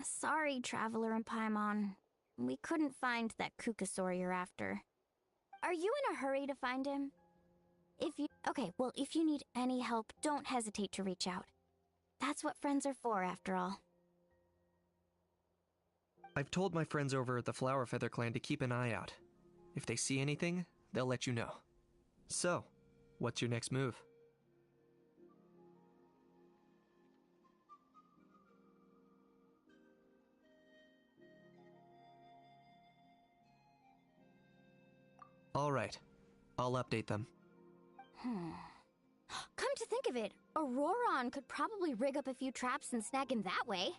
Sorry, Traveler and Paimon. We couldn't find that Kukasaur you're after. Are you in a hurry to find him? If you need any help, don't hesitate to reach out. That's what friends are for, after all. I've told my friends over at the Flower Feather Clan to keep an eye out. If they see anything, they'll let you know. So, what's your next move? Alright, I'll update them. Come to think of it, Auroron could probably rig up a few traps and snag him that way.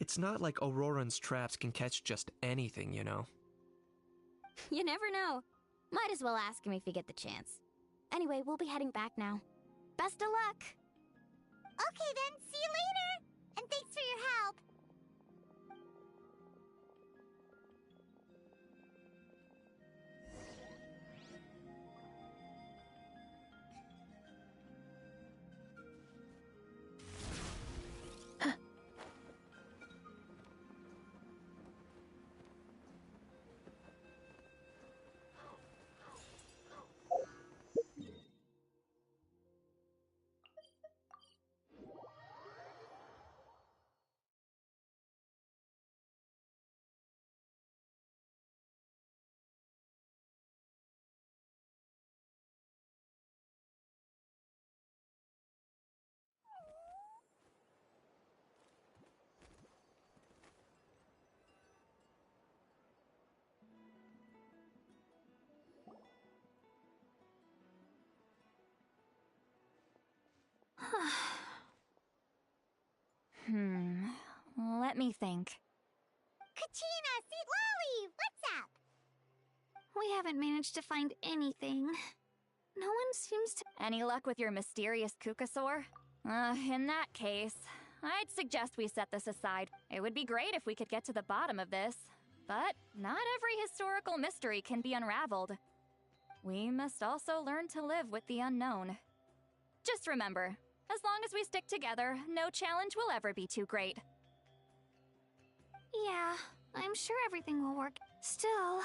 It's not like Auroran's traps can catch just anything, you know. You never know. Might as well ask him if you get the chance. Anyway, we'll be heading back now. Best of luck! Okay then, see you later! And thanks for your help! Let me think. Kachina, Seat Lolly, what's up? We haven't managed to find anything. No one seems to... Any luck with your mysterious Kukasaur? In that case, I'd suggest we set this aside. It would be great if we could get to the bottom of this, but not every historical mystery can be unraveled. We must also learn to live with the unknown. Just remember, as long as we stick together, no challenge will ever be too great. Yeah, I'm sure everything will work. Still...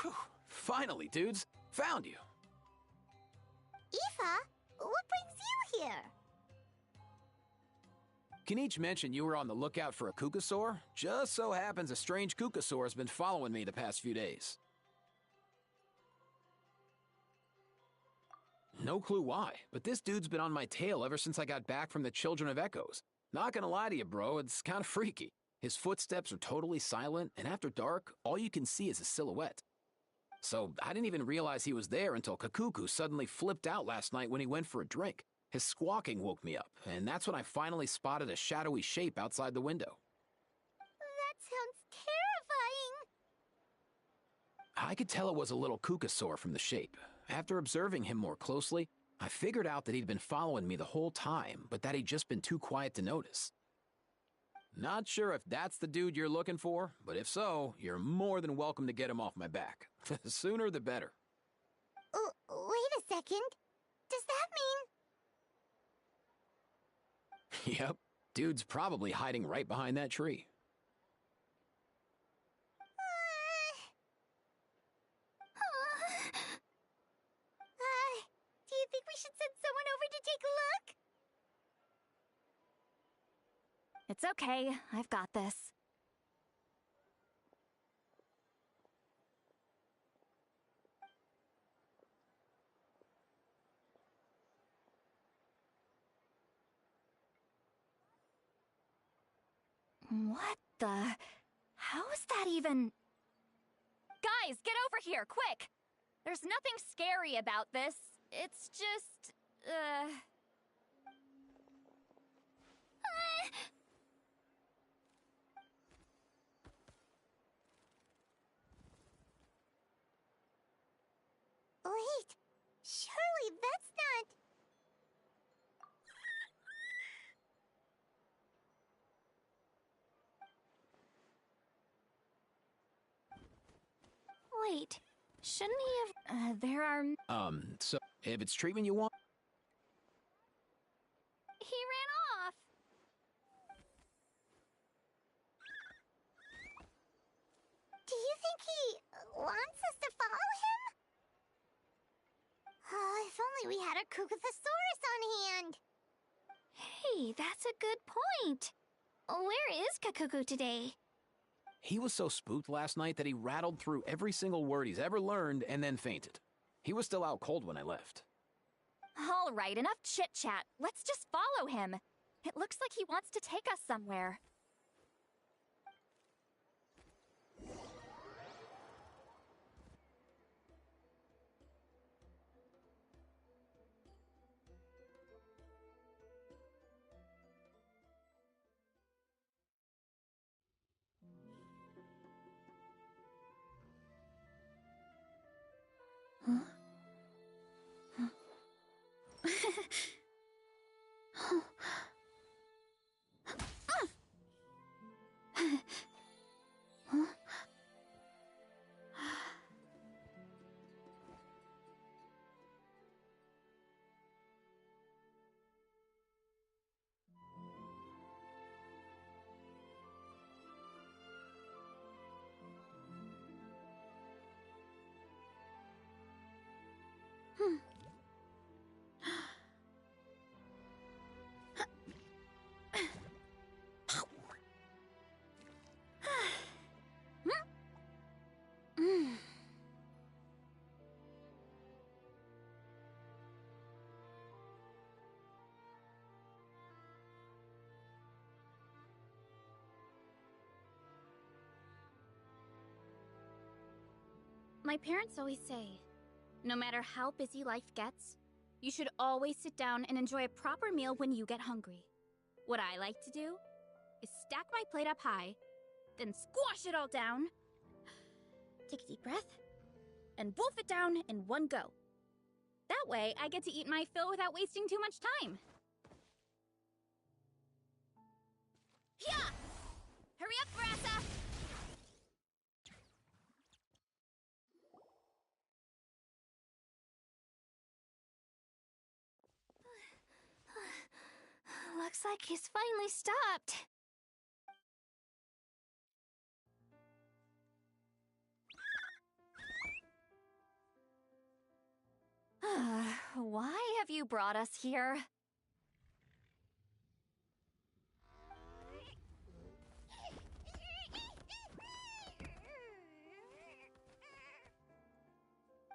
Whew. Finally, dudes. Found you. Aoife, what brings you here? Can each mention you were on the lookout for a Kukasaur? Just so happens a strange Kukasaur has been following me the past few days. No clue why, but this dude's been on my tail ever since I got back from the Children of Echoes. Not gonna lie to you, bro, it's kinda freaky. His footsteps are totally silent, and after dark, all you can see is a silhouette. So I didn't even realize he was there until Kakuku suddenly flipped out last night when he went for a drink. His squawking woke me up, and that's when I finally spotted a shadowy shape outside the window. That sounds terrifying. I could tell it was a little Kukasaur from the shape. After observing him more closely, I figured out that he'd been following me the whole time, but that he'd just been too quiet to notice. Not sure if that's the dude you're looking for, but if so, you're more than welcome to get him off my back. The sooner the better. Wait a second. Does that mean... Yep, dude's probably hiding right behind that tree. Do you think we should send someone over to take a look? It's okay, I've got this. What the... How's that even... Guys, get over here, quick! There's nothing scary about this. It's just... Wait, surely that's not... Wait, shouldn't he have... there are... So, if it's treatment you want... He ran off! think he wants us to follow him? Oh, if only we had a Kukathosaurus on hand. Hey, that's a good point. Where is Kakuku today? He was so spooked last night that he rattled through every single word he's ever learned and then fainted. He was still out cold when I left. All right, enough chit-chat. Let's just follow him. It looks like he wants to take us somewhere. My parents always say, no matter how busy life gets, you should always sit down and enjoy a proper meal when you get hungry. What I like to do is stack my plate up high, then squash it all down, take a deep breath, and wolf it down in one go. That way, I get to eat my fill without wasting too much time. Yeah! Hurry up, Brassa! Looks like he's finally stopped. Why have you brought us here?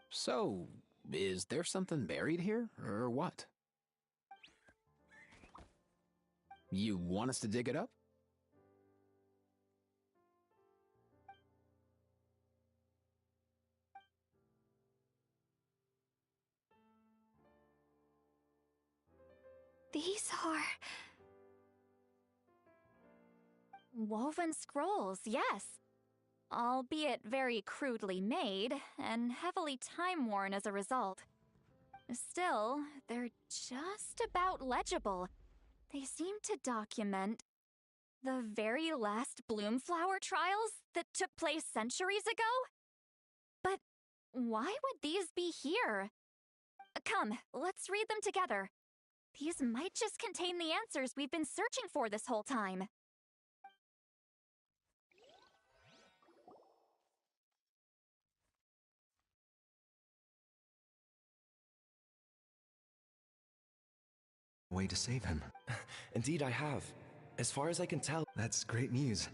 So, is there something buried here, or what? You want us to dig it up? These are... Woven scrolls, yes. Albeit very crudely made, and heavily time-worn as a result. Still, they're just about legible. They seem to document the very last Bloomflower trials that took place centuries ago? But why would these be here? Come, let's read them together. These might just contain the answers we've been searching for this whole time. Way to save him. Indeed, I have. As far as I can tell. That's great news.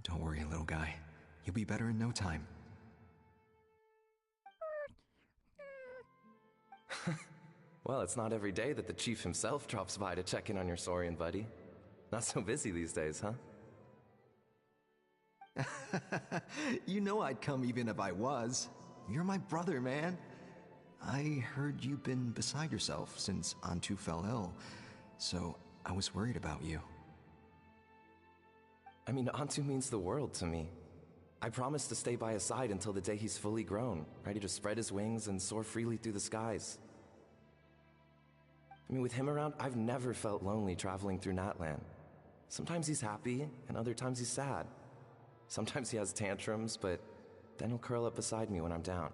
Don't worry, little guy. You'll be better in no time. Well, it's not every day that the chief himself drops by to check in on your Saurian buddy. Not so busy these days, huh? You know I'd come even if I was. You're my brother, man. I heard you've been beside yourself since Antu fell ill, so I was worried about you. I mean, Antu means the world to me. I promised to stay by his side until the day he's fully grown, ready to spread his wings and soar freely through the skies. I mean, with him around, I've never felt lonely traveling through Natlan. Sometimes he's happy, and other times he's sad. Sometimes he has tantrums, but then he'll curl up beside me when I'm down.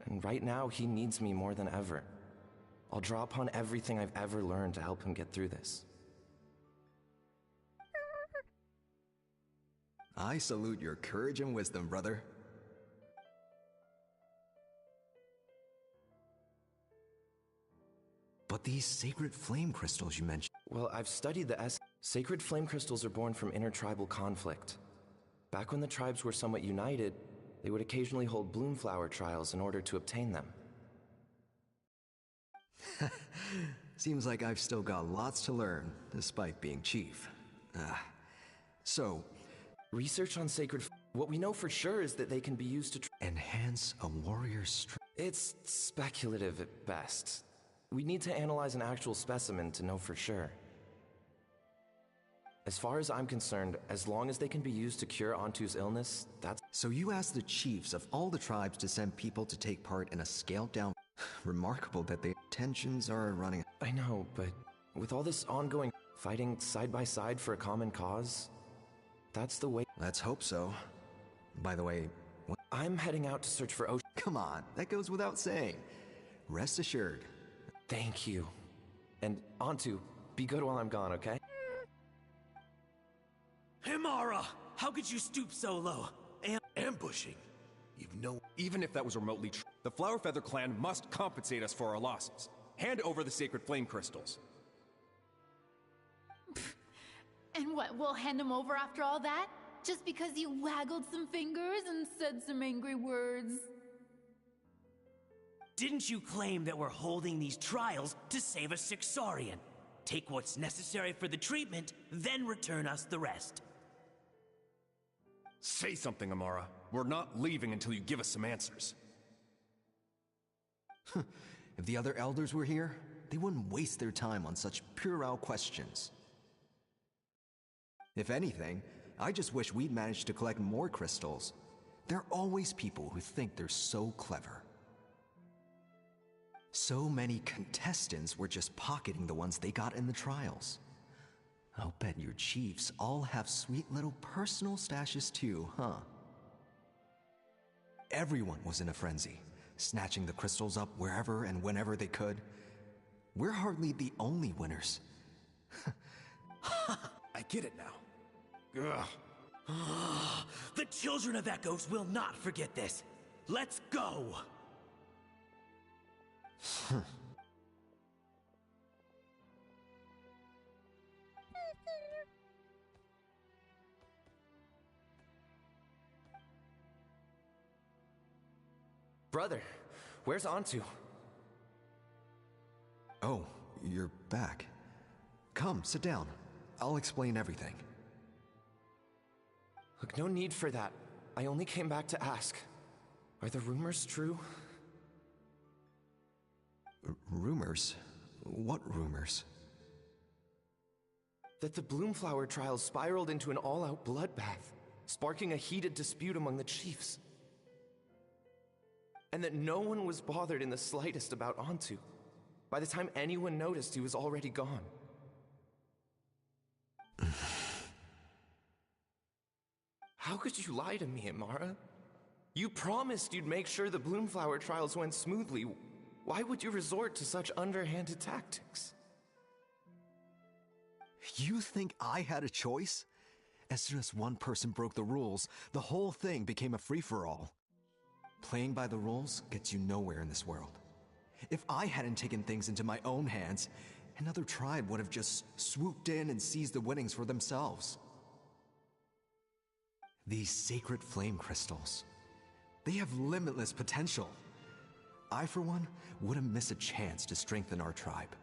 And right now, he needs me more than ever. I'll draw upon everything I've ever learned to help him get through this. I salute your courage and wisdom, brother. But these sacred flame crystals you mentioned... Well, I've studied the Sacred flame crystals are born from intertribal conflict. Back when the tribes were somewhat united, they would occasionally hold bloomflower trials in order to obtain them. Seems like I've still got lots to learn, despite being chief. So... Research on what we know for sure is that they can be used to enhance a warrior's strength. It's speculative at best. We need to analyze an actual specimen to know for sure. As far as I'm concerned, as long as they can be used to cure Antu's illness, that's... So you asked the chiefs of all the tribes to send people to take part in a scaled-down... Remarkable that the tensions are running... I know, but with all this ongoing fighting side by side for a common cause, that's the way... Let's hope so. By the way, what... I'm heading out to search for Ocean... Come on, that goes without saying. Rest assured. Thank you. And Antu, be good while I'm gone, okay? Himara! How could you stoop so low? Ambushing? Even if that was remotely true, the Flower Feather clan must compensate us for our losses. Hand over the sacred flame crystals. And what, we'll hand them over after all that? Just because you waggled some fingers and said some angry words? Didn't you claim that we're holding these trials to save a Sixorian? Take what's necessary for the treatment, then return us the rest. Say something, Amara. We're not leaving until you give us some answers. If the other elders were here, they wouldn't waste their time on such puerile questions. If anything, I just wish we'd managed to collect more crystals. There are always people who think they're so clever. So many contestants were just pocketing the ones they got in the trials. I'll bet your chiefs all have sweet little personal stashes too, huh? Everyone was in a frenzy, snatching the crystals up wherever and whenever they could. We're hardly the only winners. I get it now. Ugh. The Children of Echoes will not forget this. Let's go! Brother, where's Antu? Oh, you're back. Come, sit down. I'll explain everything. Look, no need for that. I only came back to ask. Are the rumors true? Rumors? What rumors? That the Bloomflower trials spiraled into an all-out bloodbath, sparking a heated dispute among the chiefs. And that no one was bothered in the slightest about Antu. By the time anyone noticed, he was already gone. How could you lie to me, Amara? You promised you'd make sure the Bloomflower trials went smoothly. Why would you resort to such underhanded tactics? You think I had a choice? As soon as one person broke the rules, the whole thing became a free-for-all. Playing by the rules gets you nowhere in this world. If I hadn't taken things into my own hands, another tribe would have just swooped in and seized the winnings for themselves. These sacred flame crystals, they have limitless potential. I, for one, wouldn't miss a chance to strengthen our tribe.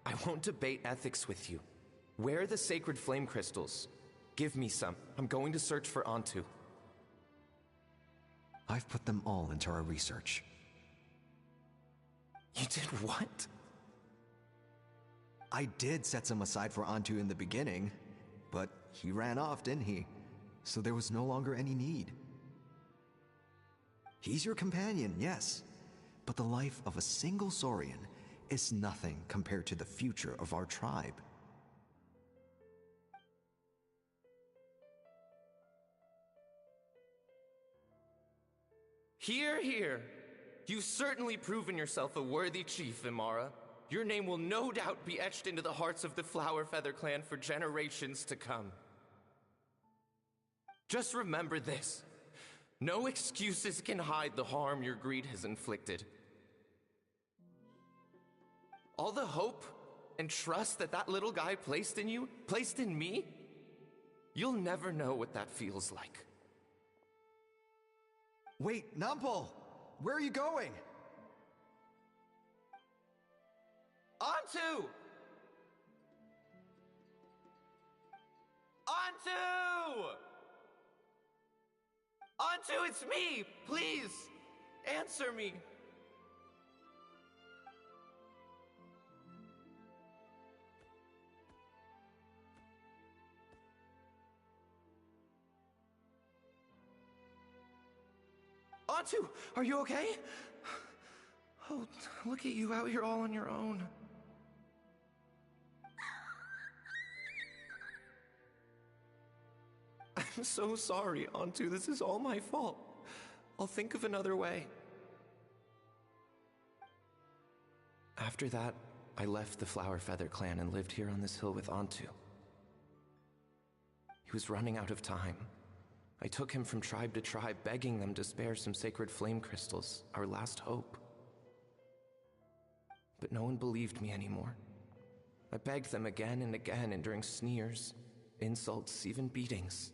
I won't debate ethics with you. Where are the sacred flame crystals? Give me some. I'm going to search for Antu. I've put them all into our research. You did what? I did set some aside for Antu in the beginning, but he ran off, didn't he? So there was no longer any need. He's your companion, yes, but the life of a single Saurian is nothing compared to the future of our tribe. Hear, hear. You've certainly proven yourself a worthy chief, Imara. Your name will no doubt be etched into the hearts of the Flower Feather clan for generations to come. Just remember this. No excuses can hide the harm your greed has inflicted. All the hope and trust that that little guy placed in you, placed in me, you'll never know what that feels like. Wait, Numpel! Where are you going? Onto! Onto! Onto, it's me! Please! Answer me! Onto, are you okay? Oh, look at you out here all on your own. I'm so sorry, Onto. This is all my fault. I'll think of another way. After that, I left the Flower Feather clan and lived here on this hill with Onto. He was running out of time. I took him from tribe to tribe, begging them to spare some sacred flame crystals, our last hope. But no one believed me anymore. I begged them again and again, enduring sneers, insults, even beatings.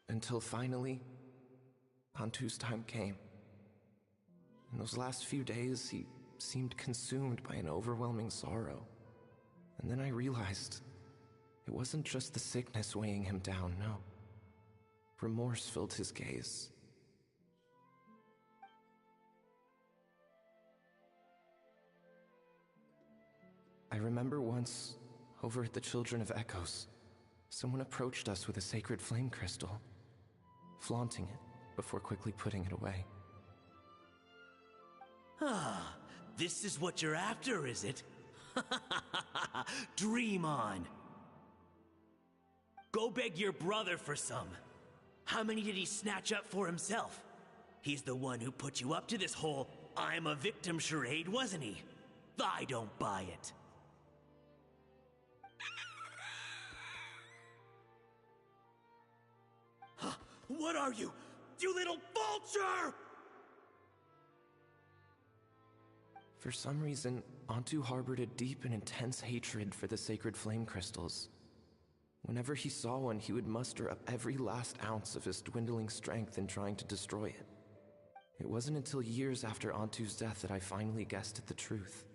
Until finally, Onto's time came. In those last few days, he seemed consumed by an overwhelming sorrow. And then I realized it wasn't just the sickness weighing him down, no. Remorse filled his gaze. I remember once, over at the Children of Echoes, someone approached us with a sacred flame crystal, flaunting it before quickly putting it away. Ah, this is what you're after, is it? Dream on. Go beg your brother for some. How many did he snatch up for himself? He's the one who put you up to this whole I'm a victim charade, wasn't he? I don't buy it. What are you? You little vulture! For some reason, Onto harbored a deep and intense hatred for the sacred flame crystals. Whenever he saw one, he would muster up every last ounce of his dwindling strength in trying to destroy it. It wasn't until years after Onto's death that I finally guessed at the truth.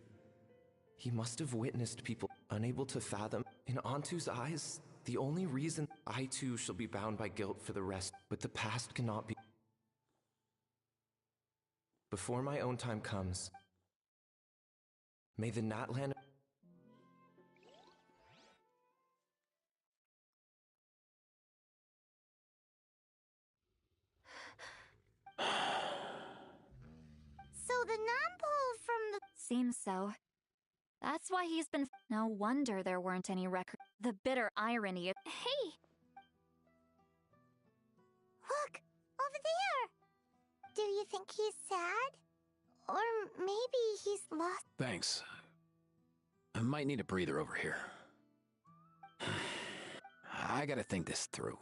He must have witnessed people unable to fathom. In Onto's eyes, the only reason I too shall be bound by guilt for the rest, but the past cannot be. Before my own time comes, may the Natlan. So the non-pole from the... Seems so. That's why he's been. No wonder there weren't any records. The bitter irony of. Hey! Look! Over there! Do you think he's sad? Or maybe he's lost... Thanks. I might need a breather over here. I gotta think this through.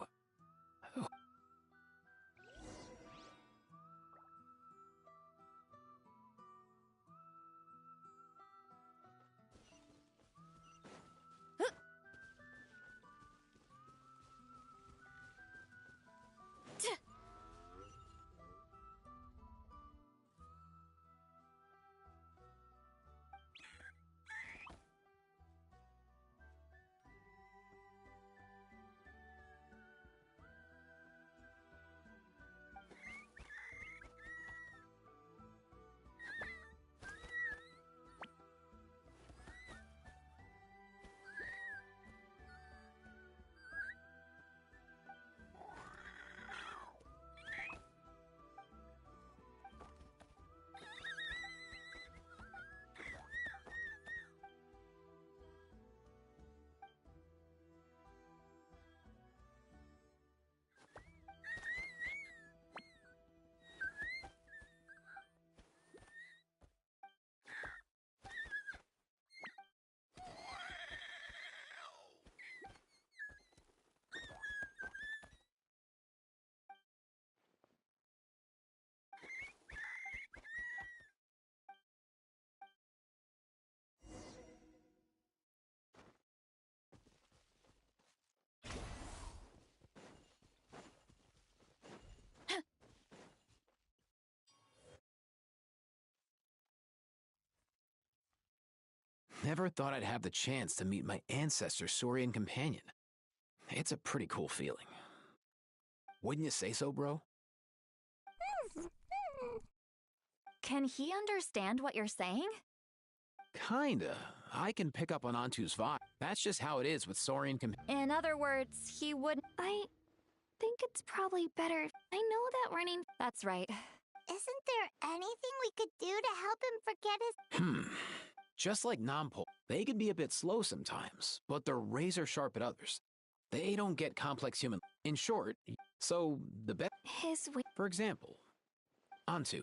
Never thought I'd have the chance to meet my ancestor Saurian companion. It's a pretty cool feeling. Wouldn't you say so, bro? Can he understand what you're saying? Kinda. I can pick up on Antu's vibe. That's just how it is with Saurian In other words, he wouldn't. I think it's probably better. I know that running. That's right. Isn't there anything we could do to help him forget his... Just like Nampo, they can be a bit slow sometimes, but they're razor sharp at others. They don't get complex human. In short, so the best. For example, Antu,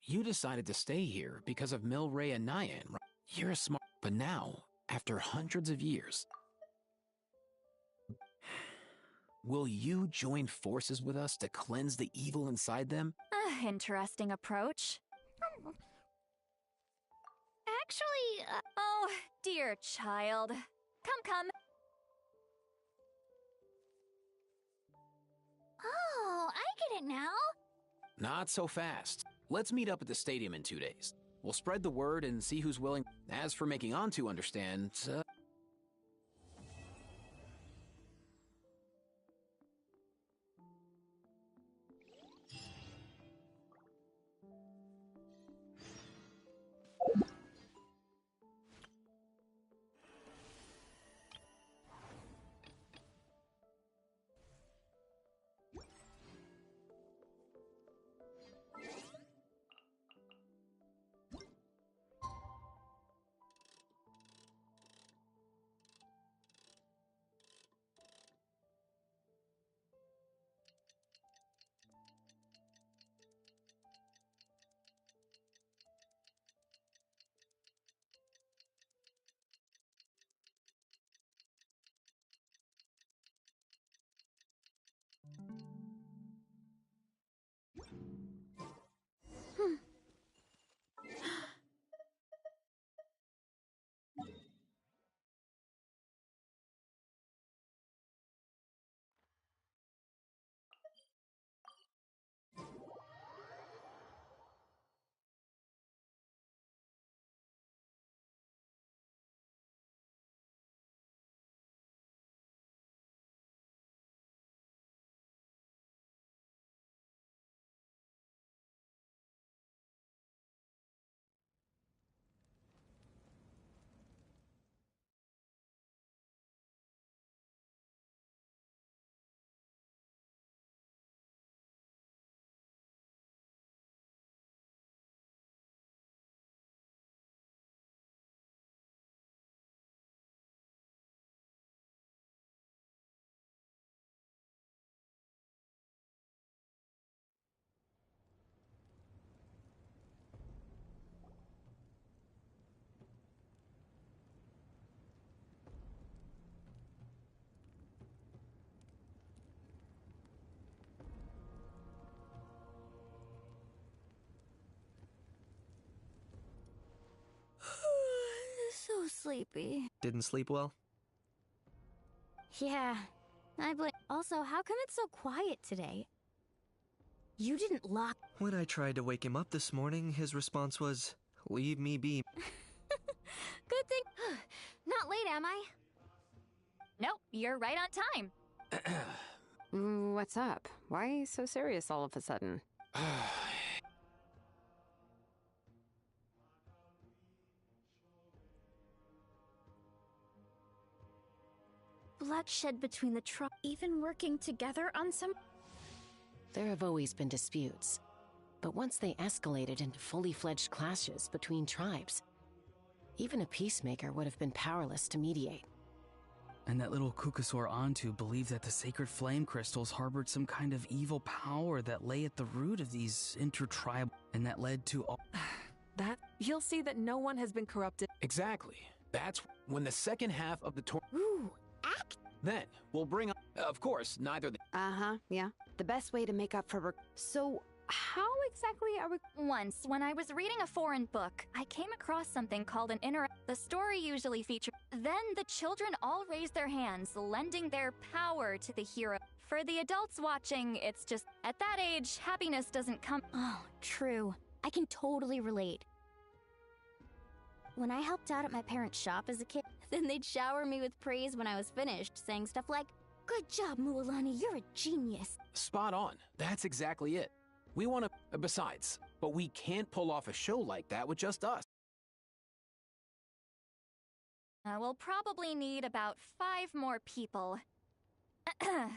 you decided to stay here because of Milray and Nyan, right? You're smart, but now, after hundreds of years, will you join forces with us to cleanse the evil inside them? Interesting approach. Actually, Oh, dear child. Come. oh, I get it now. Not so fast. Let's meet up at the stadium in 2 days. We'll spread the word and see who's willing. As for making Antu understand, So sleepy. Didn't sleep well? Yeah, Also, how come it's so quiet today? You didn't lock. When I tried to wake him up this morning, his response was, "Leave me be." Good thing. Not late, am I? Nope, you're right on time. What's up? Why are you so serious all of a sudden? Bloodshed between the even working together on some. There have always been disputes, but once they escalated into fully fledged clashes between tribes, even a peacemaker would have been powerless to mediate. And that little Kukasaur Antu believed that the sacred flame crystals harbored some kind of evil power that lay at the root of these intertribal, and that led to all. That you'll see that no one has been corrupted. Exactly. That's when the second half of the tour. Ooh, act. Then we'll bring up, of course, neither the. Yeah. The best way to make up for. So, how exactly are we? Once, when I was reading a foreign book, I came across something called an The story usually features. Then the children all raise their hands, lending their power to the hero. For the adults watching, it's just, at that age, happiness doesn't come. Oh, true. I can totally relate. When I helped out at my parents' shop as a kid, then they'd shower me with praise when I was finished, saying stuff like, "Good job, Mualani, you're a genius." Spot on. That's exactly it. We want to... Besides, but we can't pull off a show like that with just us. We'll probably need about 5 more people.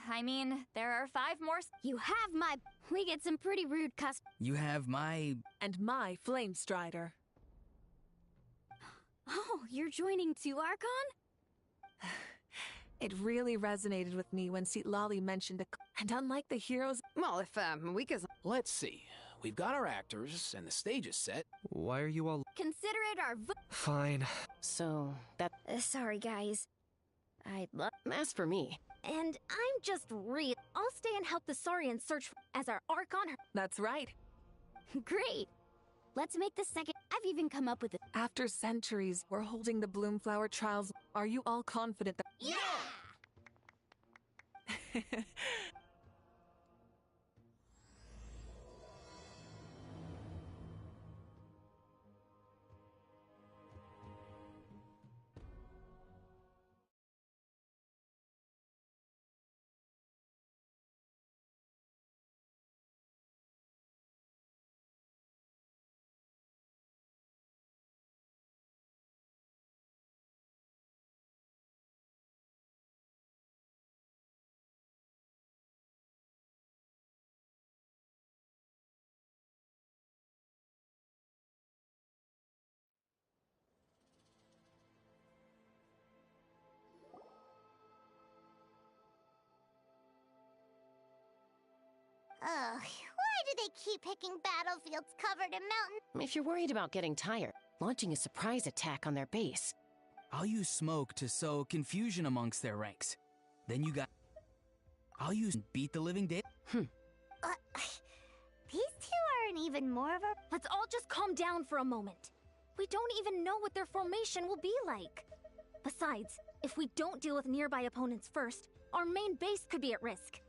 I mean, there are 5 more... You have my... We get some pretty rude You have my... And my Flame Strider. Oh, you're joining too, Archon? It really resonated with me when Lolly mentioned and unlike the heroes... Well, if, Mika's... Let's see. We've got our actors, and the stage is set. Why are you all... Consider it our... Fine. So, that... sorry, guys. As for me... And I'm just real. I'll stay and help the Saurians search as our Archon. That's right. Great. Let's make the second... I've even come up with it. After centuries, we're holding the Bloomflower trials. Are you all confident that... Yeah! Ugh, why do they keep picking battlefields covered in mountains? If you're worried about getting tired, launching a surprise attack on their base. I'll use smoke to sow confusion amongst their ranks. Then you got... I'll use beat the living dead. These two aren't even more of a... Let's all just calm down for a moment. We don't even know what their formation will be like. Besides, if we don't deal with nearby opponents first, our main base could be at risk.